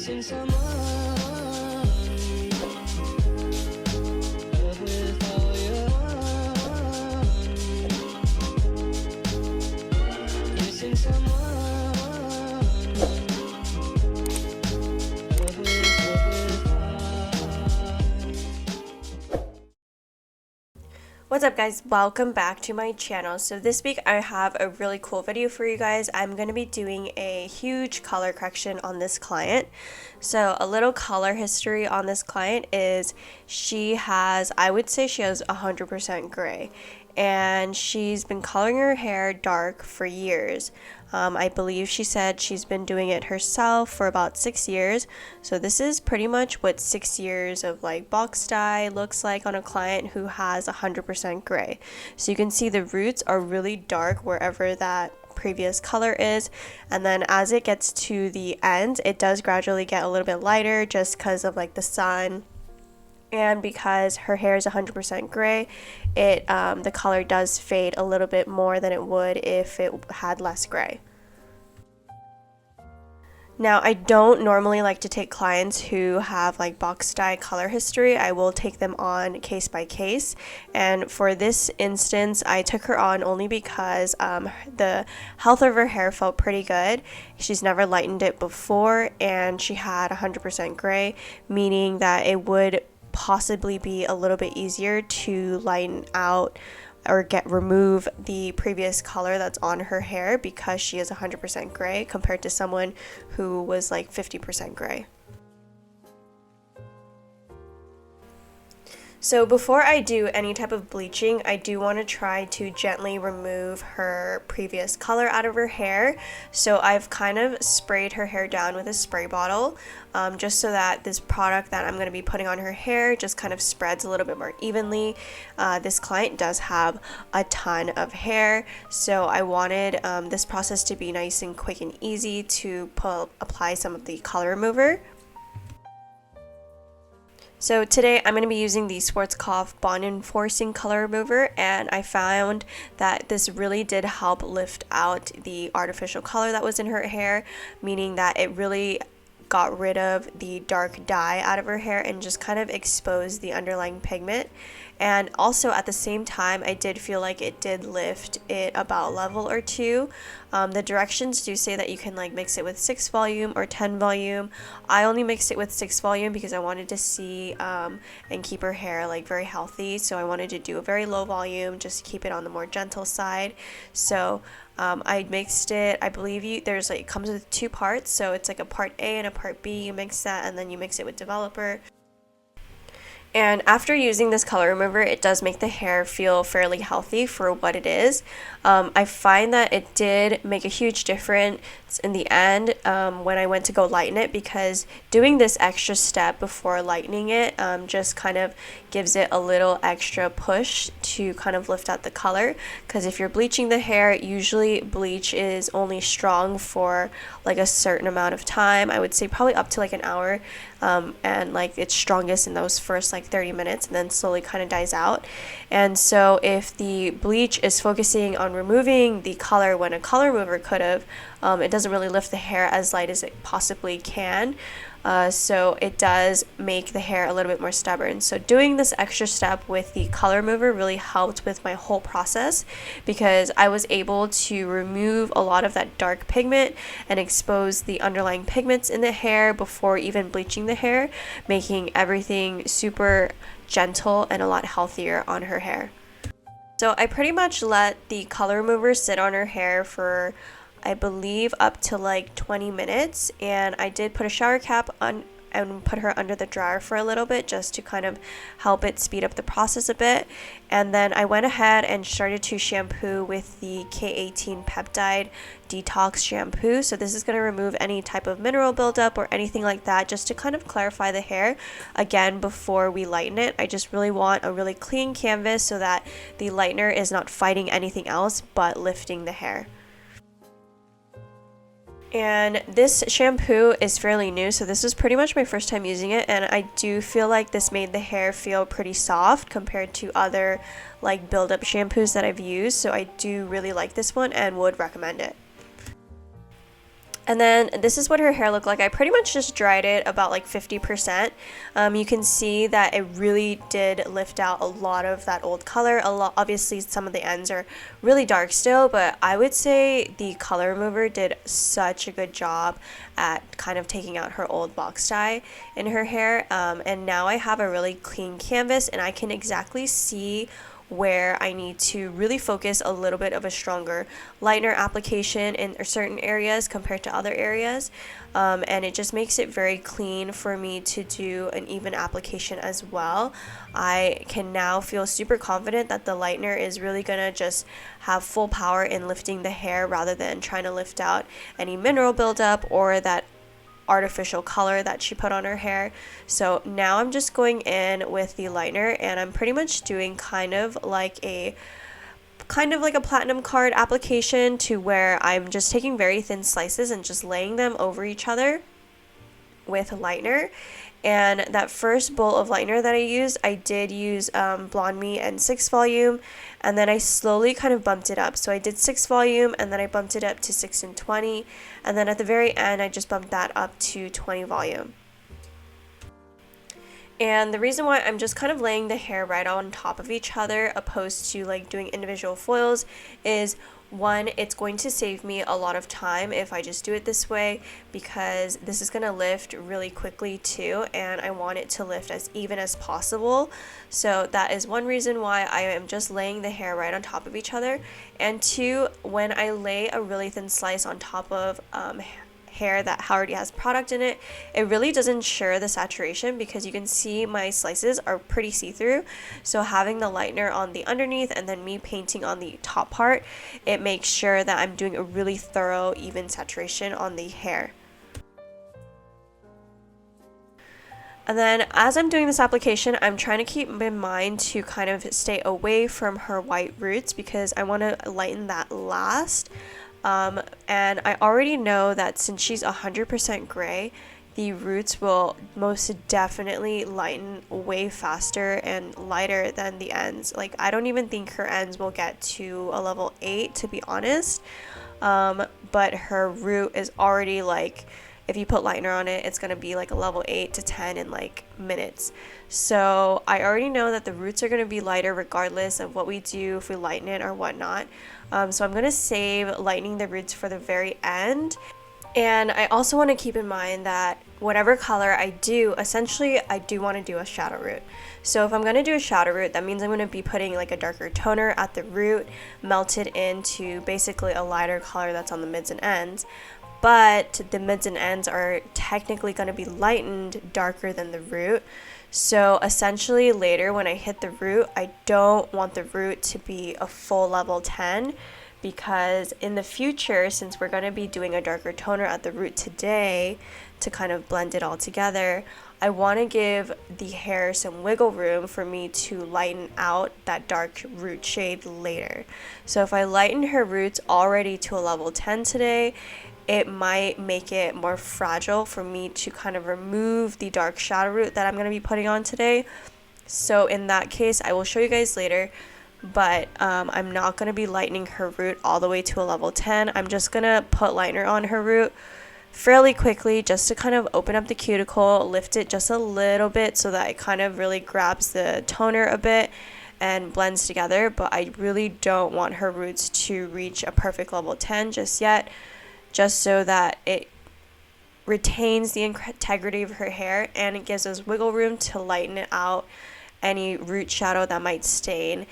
Missing someone love with all your heart. Missing someone love with heart. What's up guys, welcome back to my channel. So this week I have a really cool video for you guys. I'm going to be doing a huge color correction on this client. So a little color history on this client is I would say she has 100% gray, and she's been coloring her hair dark for years. I believe she said she's been doing it herself for about 6 years. So this is pretty much what 6 years of like box dye looks like on a client who has 100% gray. So you can see the roots are really dark wherever that previous color is, and then as it gets to the end, it does gradually get a little bit lighter just because of like the sun. And because her hair is 100% gray, the color does fade a little bit more than it would if it had less gray. Now, I don't normally like to take clients who have like box dye color history. I will take them on case by case. And for this instance, I took her on only because the health of her hair felt pretty good. She's never lightened it before, and she had 100% gray, meaning that it would possibly be a little bit easier to lighten out or remove the previous color that's on her hair because she is 100% gray compared to someone who was like 50% gray. So before I do any type of bleaching, I do want to try to gently remove her previous color out of her hair. So I've kind of sprayed her hair down with a spray bottle, just so that this product that I'm going to be putting on her hair just kind of spreads a little bit more evenly. This client does have a ton of hair, so I wanted this process to be nice and quick and easy to apply some of the color remover. So today I'm going to be using the Schwarzkopf Bond Enforcing Color Remover, and I found that this really did help lift out the artificial color that was in her hair, meaning that it really got rid of the dark dye out of her hair and just kind of exposed the underlying pigment. And also at the same time, I did feel like it did lift it about a level or two. The directions do say that you can like mix it with 6 volume or 10 volume. I only mixed it with 6 volume because I wanted to see and keep her hair like very healthy. So I wanted to do a very low volume, just keep it on the more gentle side. So I mixed it, I believe it comes with 2 parts. So it's like a part A and a part B. You mix that and then you mix it with developer. And after using this color remover, it does make the hair feel fairly healthy for what it is. I find that it did make a huge difference in the end when I went to go lighten it, because doing this extra step before lightening it just kind of gives it a little extra push to kind of lift out the color. Because if you're bleaching the hair, usually bleach is only strong for like a certain amount of time. I would say probably up to like an hour, and like it's strongest in those first like 30 minutes and then slowly kind of dies out. And so if the bleach is focusing on removing the color when a color remover could have, it doesn't really lift the hair as light as it possibly can. So it does make the hair a little bit more stubborn. So doing this extra step with the color remover really helped with my whole process, because I was able to remove a lot of that dark pigment and expose the underlying pigments in the hair before even bleaching the hair, making everything super gentle and a lot healthier on her hair. So I pretty much let the color remover sit on her hair for I believe up to like 20 minutes, and I did put a shower cap on and put her under the dryer for a little bit just to kind of help it speed up the process a bit. And then I went ahead and started to shampoo with the K18 Peptide Detox Shampoo. So this is going to remove any type of mineral buildup or anything like that, just to kind of clarify the hair again before we lighten it. I just really want a really clean canvas so that the lightener is not fighting anything else but lifting the hair. And this shampoo is fairly new, so this was pretty much my first time using it, and I do feel like this made the hair feel pretty soft compared to other like build-up shampoos that I've used. So I do really like this one and would recommend it. And then this is what her hair looked like. I pretty much just dried it about like 50%. You can see that it really did lift out a lot of that old color. Obviously, some of the ends are really dark still, but I would say the color remover did such a good job at kind of taking out her old box dye in her hair. And now I have a really clean canvas, and I can exactly see where I need to really focus a little bit of a stronger lightener application in certain areas compared to other areas, and it just makes it very clean for me to do an even application as well. I can now feel super confident that the lightener is really gonna just have full power in lifting the hair rather than trying to lift out any mineral buildup or that artificial color that she put on her hair. So now I'm just going in with the lightener, and I'm pretty much doing kind of like a platinum card application, to where I'm just taking very thin slices and just laying them over each other with lightener. And that first bowl of lightener that I did use Blonde Me and 6 volume, and then I slowly kind of bumped it up. So I did 6 volume, and then I bumped it up to 6 and 20, and then at the very end I just bumped that up to 20 volume. And the reason why I'm just kind of laying the hair right on top of each other opposed to like doing individual foils is, one, it's going to save me a lot of time if I just do it this way, because this is going to lift really quickly too, and I want it to lift as even as possible. So that is one reason why I am just laying the hair right on top of each other. And two, when I lay a really thin slice on top of hair that already has product in it, it really does ensure the saturation, because you can see my slices are pretty see-through. So having the lightener on the underneath and then me painting on the top part, it makes sure that I'm doing a really thorough, even saturation on the hair. And then as I'm doing this application, I'm trying to keep in mind to kind of stay away from her white roots, because I want to lighten that last. And I already know that since she's 100% gray, the roots will most definitely lighten way faster and lighter than the ends. Like, I don't even think her ends will get to a level 8, to be honest. But her root is already like, if you put lightener on it, it's going to be like a level 8 to 10 in like minutes. So I already know that the roots are going to be lighter regardless of what we do, if we lighten it or whatnot. So I'm going to save lightening the roots for the very end. And I also want to keep in mind that whatever color I do, essentially I do want to do a shadow root. So if I'm going to do a shadow root, that means I'm going to be putting like a darker toner at the root, melted into basically a lighter color that's on the mids and ends. But the mids and ends are technically going to be lightened darker than the root. So essentially later when I hit the root, I don't want the root to be a full level 10, because in the future, since we're going to be doing a darker toner at the root today to kind of blend it all together, I want to give the hair some wiggle room for me to lighten out that dark root shade later. So if I lighten her roots already to a level 10 today, it might make it more fragile for me to kind of remove the dark shadow root that I'm going to be putting on today. So in that case, I will show you guys later, but I'm not going to be lightening her root all the way to a level 10. I'm just going to put lightener on her root fairly quickly, just to kind of open up the cuticle, lift it just a little bit so that it kind of really grabs the toner a bit and blends together. But I really don't want her roots to reach a perfect level 10 just yet, just so that it retains the integrity of her hair and it gives us wiggle room to lighten it out, any root shadow that might stain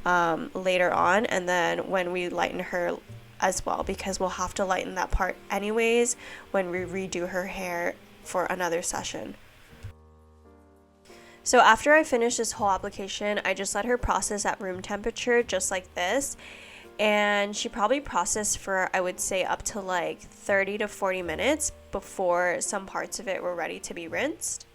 later on, and then when we lighten her as well, because we'll have to lighten that part anyways when we redo her hair for another session. So after I finish this whole application, I just let her process at room temperature just like this. And she probably processed for, I would say, up to like 30 to 40 minutes before some parts of it were ready to be rinsed.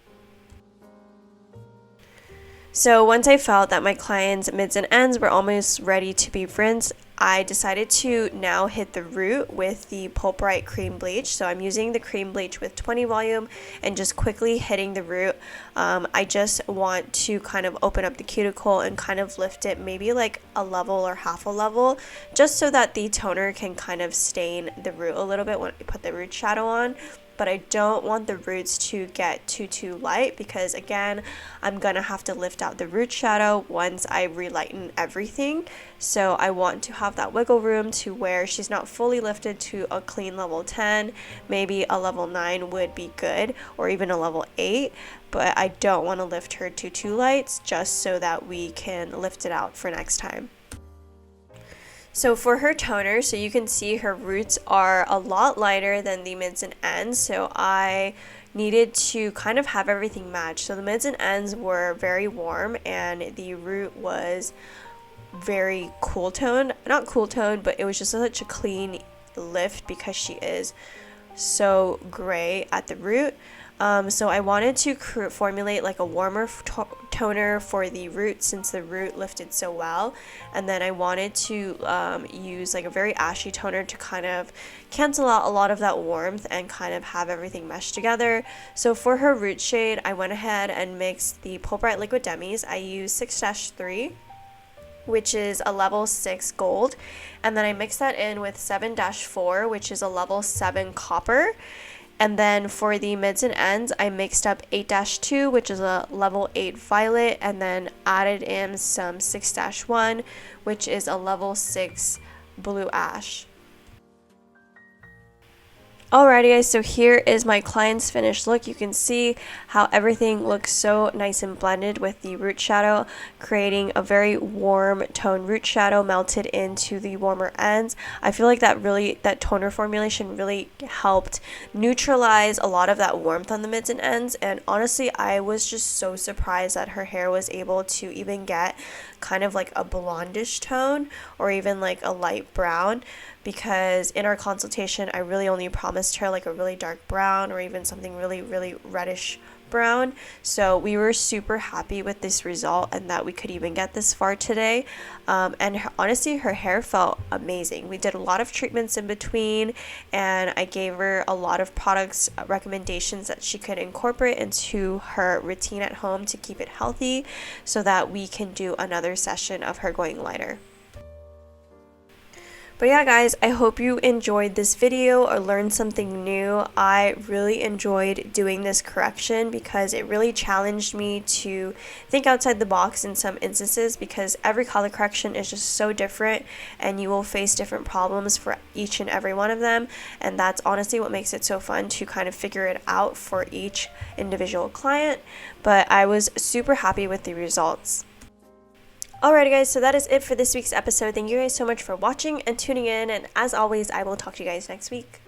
So once I felt that my client's mids and ends were almost ready to be rinsed, I decided to now hit the root with the Pulp Bright cream bleach. So I'm using the cream bleach with 20 volume and just quickly hitting the root. I just want to kind of open up the cuticle and kind of lift it maybe like a level or half a level, just so that the toner can kind of stain the root a little bit when I put the root shadow on. But I don't want the roots to get too light, because again, I'm gonna have to lift out the root shadow once I relighten everything. So I want to have that wiggle room to where she's not fully lifted to a clean level 10. Maybe a level 9 would be good, or even a level 8, but I don't want to lift her to too light, just so that we can lift it out for next time. So for her toner, so you can see her roots are a lot lighter than the mids and ends, so I needed to kind of have everything match. So the mids and ends were very warm and the root was very cool toned. Not cool toned, but it was just such a clean lift because she is so gray at the root. So I wanted to formulate like a warmer toner for the root, since the root lifted so well, and then I wanted to use like a very ashy toner to kind of cancel out a lot of that warmth and kind of have everything mesh together. So for her root shade, I went ahead and mixed the Pulp Bright Liquid Demis. I used 6-3, which is a level 6 gold, and then I mixed that in with 7-4, which is a level 7 copper. And then for the mids and ends, I mixed up 8-2, which is a level 8 violet, and then added in some 6-1, which is a level 6 blue ash. Alrighty guys, so here is my client's finished look. You can see how everything looks so nice and blended with the root shadow, creating a very warm tone root shadow melted into the warmer ends. I feel like that toner formulation really helped neutralize a lot of that warmth on the mids and ends, and honestly I was just so surprised that her hair was able to even get kind of like a blondish tone or even like a light brown, because in our consultation I really only promised her like a really dark brown or even something really reddish brown. So we were super happy with this result and that we could even get this far today. Honestly, her hair felt amazing. We did a lot of treatments in between, and I gave her a lot of products recommendations that she could incorporate into her routine at home to keep it healthy, so that we can do another session of her going lighter. But yeah guys, I hope you enjoyed this video or learned something new. I really enjoyed doing this correction because it really challenged me to think outside the box in some instances, because every color correction is just so different and you will face different problems for each and every one of them, and that's honestly what makes it so fun to kind of figure it out for each individual client. But I was super happy with the results. Alrighty guys, so that is it for this week's episode. Thank you guys so much for watching and tuning in, and as always, I will talk to you guys next week.